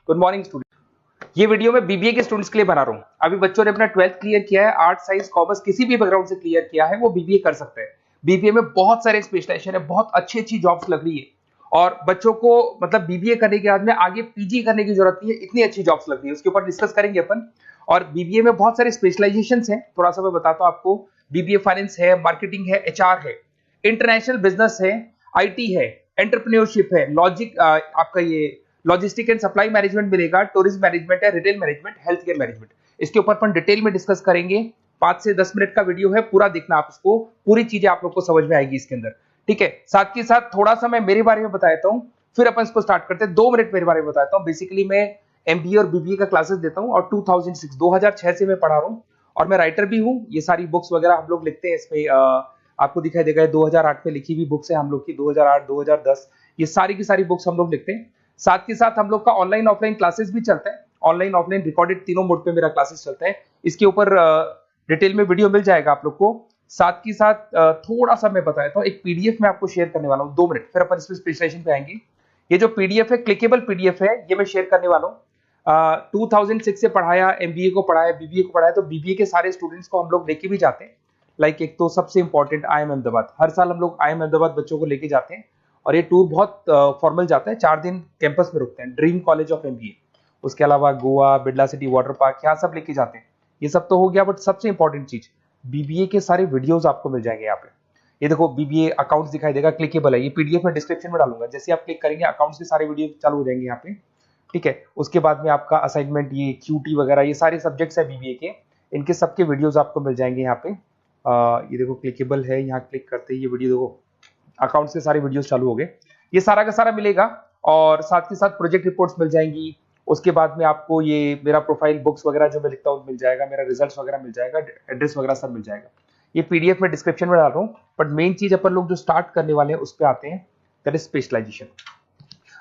Good morning student. ये video मैं BBA के स्टूडेंट्स के लिए बना रहा हूँ। अभी बच्चों ने अपना 12th क्लियर किया है, आर्ट साइंस कॉमर्स किसी भी बैकग्राउंड से क्लियर किया है, वो बीबीए कर सकते हैं। बीबीए में बहुत सारे स्पेशलाइजेशन है, बहुत अच्छी अच्छी जॉब्स लग रही है और बच्चों को मतलब बीबीए करने के बाद में आगे पीजी करने की जरूरत नहीं है, इतनी अच्छी जॉब्स लग रही है, उसके ऊपर डिस्कस करेंगे अपन। और बीबीए में बहुत सारे स्पेशलाइजेशन हैं, थोड़ा सा मैं बताता हूँ आपको। बीबीए फाइनेंस है, मार्केटिंग है, एचआर है, इंटरनेशनल बिजनेस है, आईटी है, एंटरप्रेन्योरशिप है, आपका ये लॉजिस्टिक एंड सप्लाई मैनेजमेंट मिलेगा, टूरिज्म मैनेजमेंट है, retail management, health care management. इसके ऊपर अपन डिटेल में डिस्कस करेंगे। 5 से 10 मिनट का वीडियो है, पूरा देखना आप इसको, पूरी चीजें आप लोग को समझ में आएगी इसके अंदर। ठीक है, साथ के साथ थोड़ा सा मैं मेरे बारे में बताता हूँ, फिर अपन इसको स्टार्ट करते हैं। 2 मिनट मेरे बारे में बताता हूँ। बेसिकली मैं एमबीए और बीबीए का क्लासेस देता हूँ और 2006 से मैं पढ़ा रहा हूँ और मैं राइटर भी हूँ। ये सारी बुक्स वगैरह हम लोग लिखते हैं इसमें, आपको दिखाई देगा 2008 में लिखी हुई बुक्स है हम लोग की, 2008 2010 ये सारी की सारी बुक्स हम लोग लिखते हैं। साथ के साथ हम लोग का ऑनलाइन ऑफलाइन क्लासेस भी चलता है, ऑनलाइन ऑफलाइन रिकॉर्डेड तीनों मोड पे मेरा क्लासेस चलता है। इसके ऊपर डिटेल में वीडियो मिल जाएगा आप लोग को। साथ के साथ थोड़ा सा मैं बताता हूँ, एक पीडीएफ में आपको शेयर करने वाला हूँ, 2 मिनट, फिर अपन इसमें स्पेशलाइजेशन पे आएंगे। ये जो पीडीएफ है, क्लिकेबल पीडीएफ है, ये मैं शेयर करने वाला हूँ। 2006 से पढ़ाया, एमबीए को पढ़ाया, बीबीए को पढ़ाया, तो बीबीए के सारे स्टूडेंट्स को हम लोग लेके भी जाते हैं। लाइक एक तो सबसे इंपॉर्टेंट आईएम अहमदाबाद, हर साल हम लोग आईएम अहमदाबाद बच्चों को लेके जाते हैं और ये टूर बहुत फॉर्मल जाता है, 4 दिन कैंपस में रुकते हैं, ड्रीम कॉलेज ऑफ एमबीए। उसके अलावा Goa, Birla city water park, यहाँ सब लेके जाते हैं। ये सब तो हो गया, बट सबसे इंपॉर्टेंट चीज बीबीए के सारे वीडियोस आपको मिल जाएंगे यहाँ पे। ये देखो बीबीए अकाउंट्स दिखाई देगा, क्लिकेबल है, ये पीडीएफ में डिस्क्रिप्शन में डालूंगा। जैसे आप क्लिक करेंगे अकाउंट्स के सारे वीडियो चालू हो जाएंगे यहाँ पे। ठीक है, उसके बाद में आपका असाइनमेंट, ये क्यूटी वगैरह, ये सारे सब्जेक्ट्स है बीबीए के, इनके सबके वीडियोस आपको मिल जाएंगे यहाँ पे। ये देखो क्लिकेबल है, यहाँ क्लिक करते ही ये वीडियो देखो, अकाउंट्स के सारे वीडियोस चालू हो गए, ये सारा का सारा मिलेगा। और साथ के साथ प्रोजेक्ट रिपोर्ट्स मिल जाएंगी। उसके बाद में आपको ये मेरा प्रोफाइल बुक्स वगैरह जो मैं लिखता हूँ मिल जाएगा, मेरा रिजल्ट्स वगैरह मिल जाएगा, एड्रेस वगैरह सब मिल जाएगा। ये पीडीएफ में डिस्क्रिप्शन में डाल रहा हूँ, बट मेन चीज अपन लोग जो स्टार्ट करने वाले हैं उस पर आते हैं, दैट इज स्पेशलाइजेशन।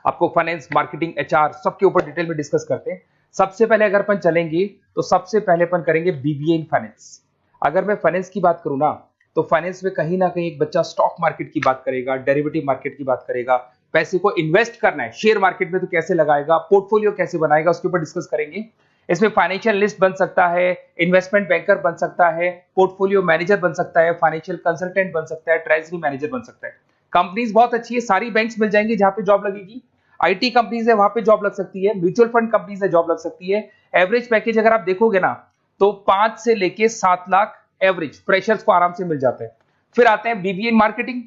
आपको फाइनेंस, मार्केटिंग, एचआर सबके ऊपर डिटेल में डिस्कस करते हैं। सबसे पहले अगर अपन चलेंगे तो सबसे पहले अपन करेंगे बीबीए इन फाइनेंस। अगर मैं फाइनेंस की बात करूँ ना, तो फाइनेंस में कहीं ना कहीं एक बच्चा स्टॉक मार्केट की बात करेगा, डेरिवेटिव मार्केट की बात करेगा, पैसे को इन्वेस्ट करना है शेयर मार्केट में तो कैसे लगाएगा, पोर्टफोलियो कैसे बनाएगा, उसके ऊपर डिस्कस करेंगे। इसमें फाइनेंशियल लिस्ट बन सकता है, इन्वेस्टमेंट बैंकर बन सकता है, पोर्टफोलियो मैनेजर बन सकता है, फाइनेंशियल कंसल्टेंट बन सकता है, ट्रेजरी मैनेजर बन सकता है। कंपनीज बहुत अच्छी है, सारी बैंक्स मिल जाएंगी जहां पे जॉब लगेगी। आईटी कंपनीज है, वहां पे जॉब लग सकती है, म्यूचुअल फंड कंपनीज है, जॉब लग सकती है। एवरेज पैकेज अगर आप देखोगे ना, तो 5 से लेके 7 लाख एवरेज फ्रेशर्स को आराम से मिल जाता है। फिर आते हैं बीबीए इन मार्केटिंग।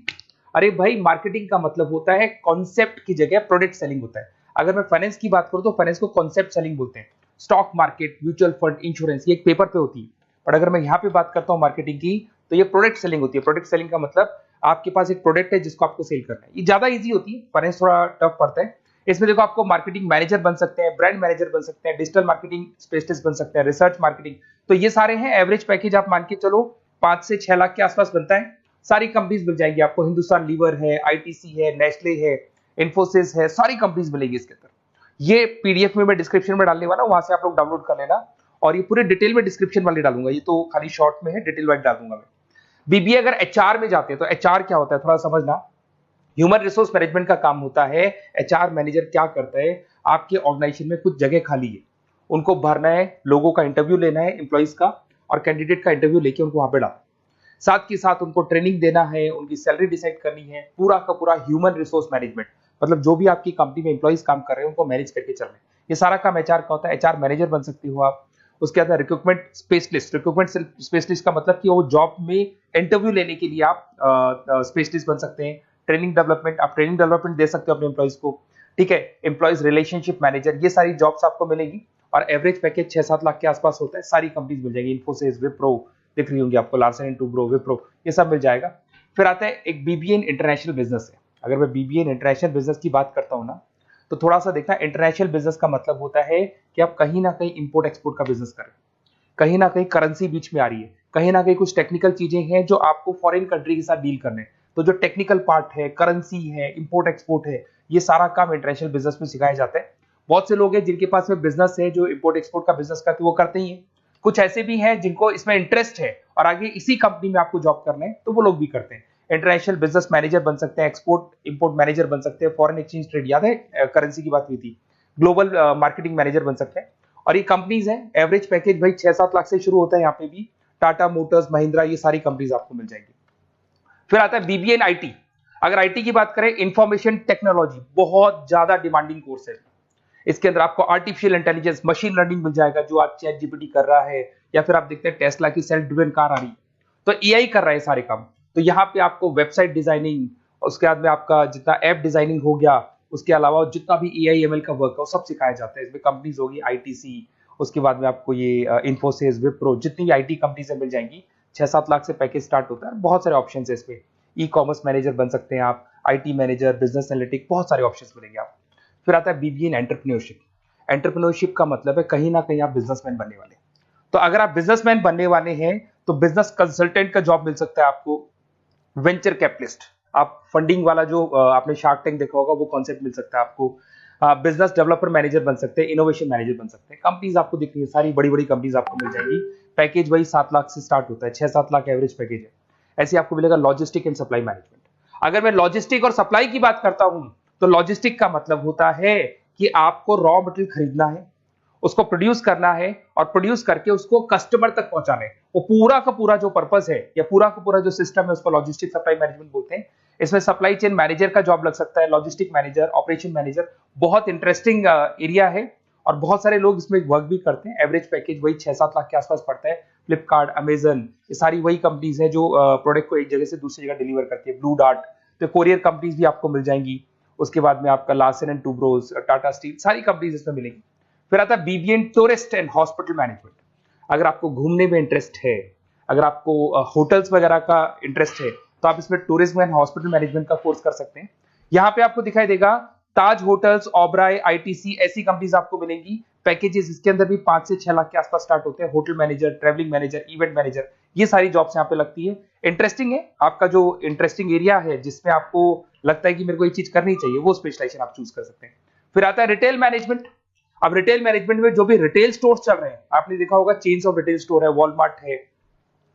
अरे भाई, मार्केटिंग का मतलब होता है कॉन्सेप्ट की जगह प्रोडक्ट सेलिंग होता है। अगर मैं फाइनेंस की बात करूं तो फाइनेंस को कॉन्सेप्ट सेलिंग बोलते हैं। Stock market, mutual fund, insurance, ये एक पेपर पे होती है, पर अगर मैं यहाँ पे बात करता हूँ मार्केटिंग की, तो ये प्रोडक्ट सेलिंग होती है। प्रोडक्ट सेलिंग का मतलब आपके पास एक प्रोडक्ट है जिसको आपको सेल करना है। ये ज्यादा ईजी होती है, फाइनेंस थोड़ा टफ पड़ता है। इसमें देखो आपको मार्केटिंग मैनेजर बन सकते हैं, ब्रांड मैनेजर बन सकते हैं, डिजिटल मार्केटिंग स्पेशलिस्ट बन सकते हैं, रिसर्च मार्केटिंग, तो ये सारे हैं। एवरेज पैकेज आप मान के चलो 5 से 6 लाख के आसपास बनता है। सारी कंपनीज मिल जाएंगी आपको, हिंदुस्तान लीवर है, आईटीसी है, नेस्ले है, इन्फोसिस है, सारी कंपनीज मिलेगी इसके अंदर। ये पीडीएफ में मैं डिस्क्रिप्शन में डालने वाला हूं, वहां से आप लोग डाउनलोड कर लेना। और ये पूरे डिटेल में डिस्क्रिप्शन वाले डालूंगा, ये तो खाली शॉर्ट में है, डिटेल वाइज डाल दूंगा मैं। बीबीए अगर एचआर में जाते हैं तो एचआर क्या होता है थोड़ा समझना। ह्यूमन रिसोर्स मैनेजमेंट का काम होता है। एचआर मैनेजर क्या करता है, आपके ऑर्गेनाइजेशन में कुछ जगह खाली है, उनको भरना है, लोगों का इंटरव्यू लेना है, एम्प्लॉइज का और कैंडिडेट का इंटरव्यू लेके उनको वहां पे डालना है। साथ के साथ उनको ट्रेनिंग देना है, उनकी सैलरी डिसाइड करनी है, पूरा का पूरा ह्यूमन रिसोर्स मैनेजमेंट, मतलब जो भी आपकी कंपनी में एम्प्लॉइज काम कर रहे हैं उनको मैनेज करके चलना है। ये सारा काम एचआर का होता है। एचआर मैनेजर बन सकती हो आप। उसके बाद रिक्रूटमेंट स्पेशलिस्ट। रिक्रूटमेंट स्पेशलिस्ट का मतलब कि वो जॉब में इंटरव्यू लेने के लिए आप स्पेशलिस्ट बन सकते हैं। ट्रेनिंग डेवलपमेंट, आप ट्रेनिंग डेवलपमेंट दे सकते हो अपने एम्प्लॉइज को। ठीक है, एम्प्लॉइज रिलेशनशिप मैनेजर, ये सारी जॉब्स आपको मिलेगी और एवरेज पैकेज 6-7 लाख के आसपास होता है। सारी कंपनीज मिल जाएगी, इन्फोसिस, विप्रो दिख रही होंगी आपको, लार्सन एंड टुब्रो, विप्रो, ये सब मिल जाएगा। फिर आता है एक बीबीए इन इंटरनेशनल बिजनेस है। अगर मैं बीबीए इन इंटरनेशनल बिजनेस की बात करता हूँ ना, तो थोड़ा सा देखना, इंटरनेशनल बिजनेस का मतलब होता है कि आप कहीं ना कहीं इंपोर्ट एक्सपोर्ट का बिजनेस करें, कहीं ना कहीं करेंसी बीच में आ रही है, कहीं ना कहीं कुछ टेक्निकल चीजें हैं जो आपको फॉरेन कंट्री के साथ डील करने हैं। तो जो टेक्निकल पार्ट है, करेंसी है, इंपोर्ट एक्सपोर्ट है, ये सारा काम इंटरनेशनल बिजनेस में सिखाया जाता है। बहुत से लोग हैं जिनके पास में बिजनेस है, जो इंपोर्ट एक्सपोर्ट का बिजनेस करते वो करते ही है। कुछ ऐसे भी हैं जिनको इसमें इंटरेस्ट है और आगे इसी कंपनी में आपको जॉब करना है, तो वो लोग भी करते हैं। इंटरनेशनल बिजनेस मैनेजर बन सकते हैं, एक्सपोर्ट इंपोर्ट मैनेजर बन सकते हैं, फॉरेन एक्सचेंज ट्रेड, याद है करेंसी की बात हुई थी, ग्लोबल मार्केटिंग मैनेजर बन सकते हैं। और ये कंपनीज है, एवरेज पैकेज भाई 6-7 लाख से शुरू होता है। यहाँ पे भी टाटा मोटर्स, महिंद्रा, ये सारी कंपनीज आपको मिल जाएगी। फिर आता है बीबीए इन आईटी। अगर आईटी की बात करें, इंफॉर्मेशन टेक्नोलॉजी बहुत ज्यादा डिमांडिंग कोर्स है। इसके अंदर आपको आर्टिफिशियल इंटेलिजेंस, मशीन लर्निंग मिल जाएगा, जो आज चैट जीपीटी कर रहा है, या फिर आप देखते हैं टेस्ला की सेल्फ ड्रिवन कार आ रही है, तो एआई कर रहा है सारे काम। तो यहाँ पे आपको वेबसाइट डिजाइनिंग, उसके बाद में आपका जितना ऐप डिजाइनिंग हो गया, उसके अलावा जितना भी एआई एमएल का वर्क है वो सब सिखाया जाता है। इसमें कंपनीज होगी आईटीसी, उसके बाद में आपको ये इन्फोसिस, विप्रो, जितनी भी आईटी कंपनीज मिल जाएंगी। 6-7 लाख से पैकेज स्टार्ट होता है। बहुत सारे ऑप्शन है इसमें। ई कॉमर्स मैनेजर बन सकते हैं आप, आईटी मैनेजर, बिजनेस एनालिटिक, बहुत सारे ऑप्शंस मिलेंगे आप। फिर आता है बीबीए इन एंटरप्रेन्योरशिप। एंटरप्रेन्योरशिप का मतलब है कहीं ना कहीं आप बिजनेसमैन बनने वाले। तो अगर आप बिजनेसमैन बनने वाले हैं तो बिजनेस कंसल्टेंट का जॉब मिल सकता है आपको। वेंचर कैपिटलिस्ट, आप फंडिंग वाला जो आपने शार्क टैंक देखा होगा, वो कॉन्सेप्ट मिल सकता है आपको। बिजनेस डेवलपर मैनेजर बन सकते हैं, इनोवेशन मैनेजर बन सकते हैं। कंपनीज आपको दिख रही है, सारी बड़ी बड़ी कंपनीज आपको मिल जाएंगी। पैकेज वही 7 लाख से स्टार्ट होता है, 6-7 लाख एवरेज पैकेज है। ऐसे आपको मिलेगा लॉजिस्टिक एंड सप्लाई मैनेजमेंट। अगर मैं लॉजिस्टिक और सप्लाई की बात करता हूं, तो लॉजिस्टिक का मतलब होता है कि आपको रॉ मटेरियल खरीदना है, उसको प्रोड्यूस करना है, और प्रोड्यूस करके उसको कस्टमर तक पहुंचाना है। वो पूरा का पूरा जो पर्पस है या पूरा का पूरा जो सिस्टम है, उसको लॉजिस्टिक सप्लाई मैनेजमेंट बोलते हैं। इसमें सप्लाई चेन मैनेजर का जॉब लग सकता है, लॉजिस्टिक मैनेजर, ऑपरेशन मैनेजर। बहुत इंटरेस्टिंग एरिया है और बहुत सारे लोग इसमें वर्क भी करते हैं। एवरेज पैकेज वही 6-7 लाख के आसपास पड़ता है। फ्लिपकार्ट, अमेजन, ये सारी वही कंपनीज है जो प्रोडक्ट को एक जगह से दूसरी जगह डिलीवर करती है। ब्लू डार्ट, तो कोरियर कंपनीज भी आपको मिल जाएंगी। उसके बाद में आपका Larsen and Toubro, Tata steel, सारी कंपनीज इसमें मिलेंगी। फिर आता है BBA in tourist and hospital management. अगर आपको घूमने में इंटरेस्ट है, अगर आपको होटल्स वगैरह का इंटरेस्ट है, तो आप इसमें टूरिज्म एंड हॉस्पिटल मैनेजमेंट का कोर्स कर सकते हैं। यहाँ पे आपको दिखाई देगा ताज होटल्स, ओबराय, आईटीसी, ऐसी कंपनीज आपको मिलेंगी। पैकेजेस इसके अंदर भी 5 से 6 लाख के आसपास स्टार्ट होते हैं। Hotel manager, travelling manager, event manager, ये सारी जॉब्स यहाँ पे लगती है। इंटरेस्टिंग है, आपका जो इंटरेस्टिंग एरिया है जिसमें आपको लगता है कि मेरे को ये चीज करनी चाहिए, वो स्पेशलाइजेशन आप चूज कर सकते हैं। फिर आता है रिटेल मैनेजमेंट। अब रिटेल मैनेजमेंट में जो भी रिटेल स्टोर्स चल रहे हैं, आपने देखा होगा चेन्स ऑफ रिटेल स्टोर है, वॉलमार्ट है,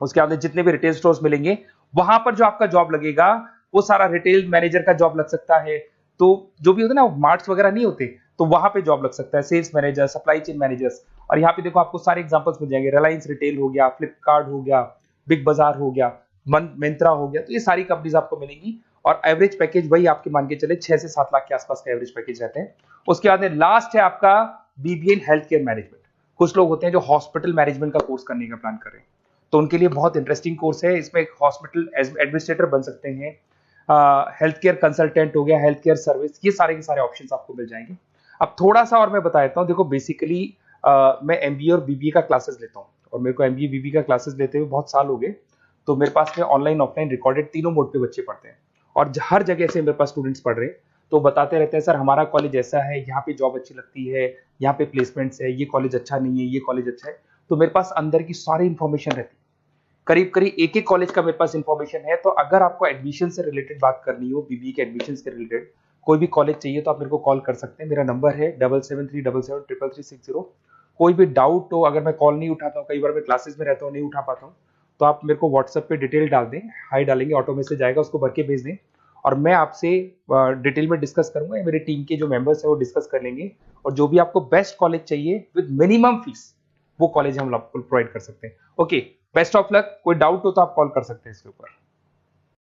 उसके बाद जितने भी रिटेल स्टोर्स मिलेंगे, वहां पर जो आपका जॉब लगेगा वो सारा रिटेल मैनेजर का जॉब लग सकता है। तो जो भी होता है ना, मार्ट्स वगैरह नहीं होते, तो वहां पे जॉब लग सकता है, sales manager, supply chain managers. और यहाँ पे देखो आपको सारे एग्जांपल्स मिल जाएंगे। रिलायंस रिटेल हो गया, फ्लिपकार्ट हो गया, बिग बाजार हो गया, मिंत्रा हो गया, तो ये सारी कंपनीज आपको मिलेंगी। और एवरेज पैकेज वही आपके मान के चले 6 से 7 लाख के आसपास का एवरेज पैकेज रहते हैं। उसके बाद में लास्ट है आपका BBA in health care management. कुछ लोग होते हैं जो हॉस्पिटल मैनेजमेंट का कोर्स करने का प्लान कर रहे हैं, तो उनके लिए बहुत इंटरेस्टिंग कोर्स है। इसमें एक हॉस्पिटल एडमिनिस्ट्रेटर बन सकते हैं, हेल्थ केयर कंसल्टेंट हो गया, हेल्थ केयर सर्विस, ये सारे के सारे ऑप्शंस आपको मिल जाएंगे। अब थोड़ा सा और मैं बता देता हूँ। देखो बेसिकली मैं एमबीए और बीबीए का क्लासेस लेता हूँ, और मेरे को एमबीए बीबीए का क्लासेस लेते हुए बहुत साल हो गए। तो मेरे पास में ऑनलाइन ऑफलाइन रिकॉर्डेड तीनों मोड पे बच्चे पढ़ते हैं, और हर जगह से मेरे पास स्टूडेंट्स पढ़ रहे हैं। तो बताते रहते हैं सर हमारा कॉलेज ऐसा है, यहाँ पे जॉब अच्छी लगती है, यहाँ पे प्लेसमेंट्स है, ये कॉलेज अच्छा नहीं है, ये कॉलेज अच्छा है। तो मेरे पास अंदर की सारी इंफॉर्मेशन रहती है, करीब करीब एक एक कॉलेज का मेरे पास इंफॉर्मेशन है। तो अगर आपको एडमिशन से रिलेटेड बात करनी हो, बीबीए के एडमिशन से रिलेटेड कोई भी कॉलेज चाहिए, तो आप मेरे को कॉल कर सकते हैं। मेरा नंबर है 7737733360। कोई भी डाउट हो, अगर मैं कॉल नहीं उठाता हूँ, कई बार मैं क्लासेस में रहता हूँ, नहीं उठा पाता हूँ, तो आप मेरे को व्हाट्सएप पे डिटेल डाल दें, हाई डालेंगे, ऑटो मैसेज आएगा, उसको भर के भेज दें, और मैं आपसे डिटेल में डिस्कस करूंगा। मेरे टीम के जो मेंबर्स हैं वो डिस्कस कर लेंगे, और जो भी आपको बेस्ट कॉलेज चाहिए विद मिनिमम फीस, वो कॉलेज हम आपको प्रोवाइड कर सकते हैं। Okay, best of luck. कोई डाउट हो तो आप कॉल कर सकते हैं इसके ऊपर।